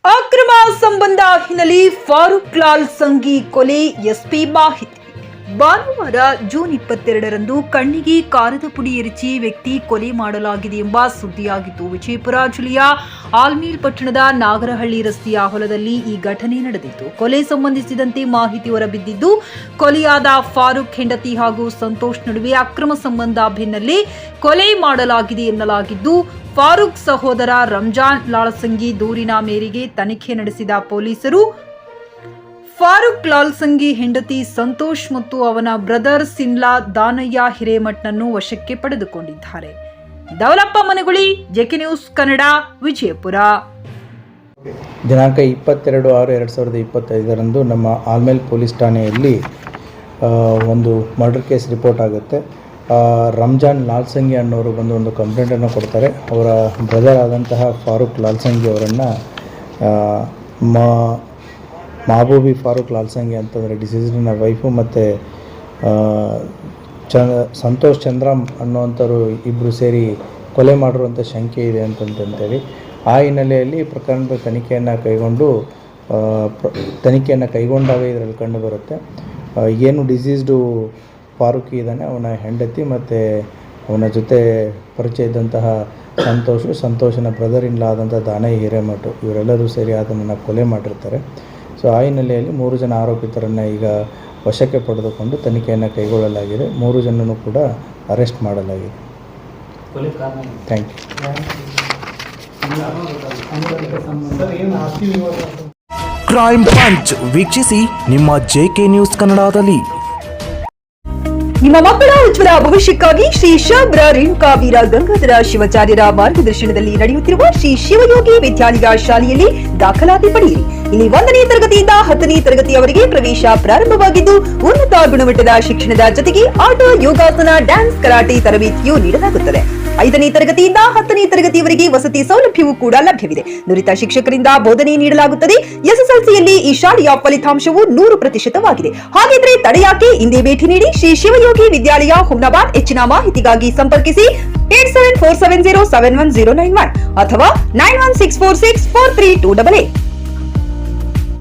ಅಕ್ರಮ ಸಂಬಂಧ ಹಿನ್ನೆಲೆ ಫಾರೂಕ್ ಲಾಲ್ ಸಂಘಿ ಕೊಲೆ ಎಸ್ಪಿ ಮಾಹಿತಿ. ಭಾನುವಾರ ಜೂನ್ 22ರಂದು ಕಣ್ಣಿಗೆ ಕಾರದ ಪುಡಿ ಎರಚಿ ವ್ಯಕ್ತಿ ಕೊಲೆ ಮಾಡಲಾಗಿದೆ ಎಂಬ ಸುದ್ದಿಯಾಗಿದ್ದು, ವಿಜಯಪುರ ಜಿಲ್ಲೆಯ ಆಲ್ಮೀಲ್ ಪಟ್ಟಣದ ನಾಗರಹಳ್ಳಿ ರಸ್ತೆಯ ಹೊಲದಲ್ಲಿ ಈ ಘಟನೆ ನಡೆದಿತ್ತು. ಕೊಲೆ ಸಂಬಂಧಿಸಿದಂತೆ ಮಾಹಿತಿ ಹೊರಬಿದ್ದಿದ್ದು, ಕೊಲೆಯಾದ ಫಾರೂಕ್ ಹೆಂಡತಿ ಹಾಗೂ ಸಂತೋಷ್ ನಡುವೆ ಅಕ್ರಮ ಸಂಬಂಧ ಬೆನ್ನಲ್ಲೇ ಕೊಲೆ ಮಾಡಲಾಗಿದೆ ಎನ್ನಲಾಗಿದ್ದು, ಫಾರೂಕ್ ಸಹೋದರ ರಂಜಾನ್ ಲಾಲ್ಸಂಗಿ ದೂರಿನ ಮೇರೆಗೆ ತನಿಖೆ ನಡೆಸಿದ ಪೊಲೀಸರು ಫಾರೂಕ್ ಲಾಲ್ಸಂಗಿ ಹೆಂಡತಿ ಸಂತೋಷ್ ಮತ್ತು ಅವನ ಬ್ರದರ್ ಸಿನ್ಲಾ ದಾನಯ್ಯ ಹಿರೇಮಠನನ್ನು ವಶಕ್ಕೆ ಪಡೆದುಕೊಂಡಿದ್ದಾರೆ. Daulappa Managuli, JK news Kannada, Vijayapura. ದಿನಾಂಕ 22/6/2025 ನಮ್ಮ ಆಲ್ಮೇಲ್ ಪೊಲೀಸ್ ಠಾಣೆಯಲ್ಲಿ ಒಂದು ಮರ್ಡರ್ ಕೇಸ್ ರಿಪೋರ್ಟ್ ಆಗುತ್ತೆ. ರಂಜಾನ್ ಲಾಲ್ಸಂಗಿ ಅನ್ನೋರು ಬಂದು ಒಂದು ಕಂಪ್ಲೇಂಟನ್ನು ಕೊಡ್ತಾರೆ. ಅವರ ಬ್ರದರ್ ಆದಂತಹ ಫಾರೂಕ್ ಲಾಲ್ಸಂಗಿ ಅವರನ್ನು ಮಹಬೂಬಿ ಫಾರೂಕ್ ಲಾಲ್ಸಂಗಿ ಅಂತಂದರೆ ಡಿಸೀಸ್ನ ವೈಫು ಮತ್ತು ಸಂತೋಷ್ ಚಂದ್ರಮ್ ಅನ್ನುವಂಥವ್ರು ಇಬ್ಬರು ಸೇರಿ ಕೊಲೆ ಮಾಡಿರುವಂಥ ಶಂಕೆ ಇದೆ ಅಂತಂತೇಳಿ ಆ ಹಿನ್ನೆಲೆಯಲ್ಲಿ ಪ್ರಕರಣದ ತನಿಖೆಯನ್ನು ಕೈಗೊಂಡಾಗ ಇದರಲ್ಲಿ ಕಂಡು ಬರುತ್ತೆ. ಏನು ಡಿಸೀಸ್ಡು ಫಾರೂಕ್ ಇದ್ದಾನೆ, ಅವನ ಹೆಂಡತಿ ಮತ್ತು ಅವನ ಜೊತೆ ಪರಿಚಯ ಇದ್ದಂತಹ ಸಂತೋಷನ ಬ್ರದರ್ ಇನ್ ಲಾ ಆದಂಥ ದಾನಯ್ಯ ಹಿರೇಮಠ ಇವರೆಲ್ಲರೂ ಸೇರಿ ಅದನ್ನು ಕೊಲೆ ಮಾಡಿರ್ತಾರೆ. ಸೊ ಆ ಹಿನ್ನೆಲೆಯಲ್ಲಿ 3 ಜನ ಆರೋಪಿತರನ್ನು ಈಗ ವಶಕ್ಕೆ ಪಡೆದುಕೊಂಡು ತನಿಖೆಯನ್ನು ಕೈಗೊಳ್ಳಲಾಗಿದೆ. 3 ಜನನೂ ಕೂಡ ಅರೆಸ್ಟ್ ಮಾಡಲಾಗಿದೆ. Thank you. ಕ್ರೈಮ್ ಪಂಚ್ ವೀಕ್ಷಿಸಿ ನಿಮ್ಮ ಜೆಕೆ ನ್ಯೂಸ್ ಕನ್ನಡದಲ್ಲಿ. ನಿಮ್ಮ ಮಕ್ಕಳ ಉಜ್ವಲ ಭವಿಷ್ಯಕ್ಕಾಗಿ ಶ್ರೀ ಶಾಬ್ರ ರೇಣುಕಾ ವೀರ ಗಂಗಾಧರ ಶಿವಾಚಾರ್ಯರ ಮಾರ್ಗದರ್ಶನದಲ್ಲಿ ನಡೆಯುತ್ತಿರುವ ಶ್ರೀ ಶಿವಯೋಗಿ ವಿದ್ಯಾಲಯ ಶಾಲೆಯಲ್ಲಿ ದಾಖಲಾತಿ ಪಡೆಯಿರಿ. ಇಲ್ಲಿ 1ನೇ ತರಗತಿಯಿಂದ 10ನೇ ತರಗತಿಯವರೆಗೆ ಪ್ರವೇಶ ಪ್ರಾರಂಭವಾಗಿದ್ದು, ಉನ್ನತ ಗುಣಮಟ್ಟದ ಶಿಕ್ಷಣದ ಜೊತೆಗೆ ಆಟ, ಯೋಗಾಸನ, ಡ್ಯಾನ್ಸ್, ಕರಾಟೆ ತರಬೇತಿಯೂ ನೀಡಲಾಗುತ್ತದೆ. 5ನೇ ತರಗತಿಯಿಂದ 10ನೇ ತರಗತಿಯವರೆಗೆ ವಸತಿ ಸೌಲಭ್ಯವೂ ಕೂಡ ಲಭ್ಯವಿದೆ. ನುರಿತ ಶಿಕ್ಷಕರಿಂದ ಬೋಧನೆ ನೀಡಲಾಗುತ್ತದೆ. ಎಸ್ಎಸ್ಎಲ್ಸಿಯಲ್ಲಿ ಈ ಶಾಲೆಯ ಫಲಿತಾಂಶವು 100%ವಾಗಿದೆ. ಹಾಗಿದ್ರೆ ತಡೆಯಾಕೆ? ಇಂದೇ ಭೇಟಿ ನೀಡಿ ಶ್ರೀ ಶಿವಯೋಗಿ ವಿದ್ಯಾಲಯ, ಹುಮ್ನಾಬಾದ್. ಹೆಚ್ಚಿನ ಮಾಹಿತಿಗಾಗಿ ಸಂಪರ್ಕಿಸಿ 8747071091 ಅಥವಾ 9164643288.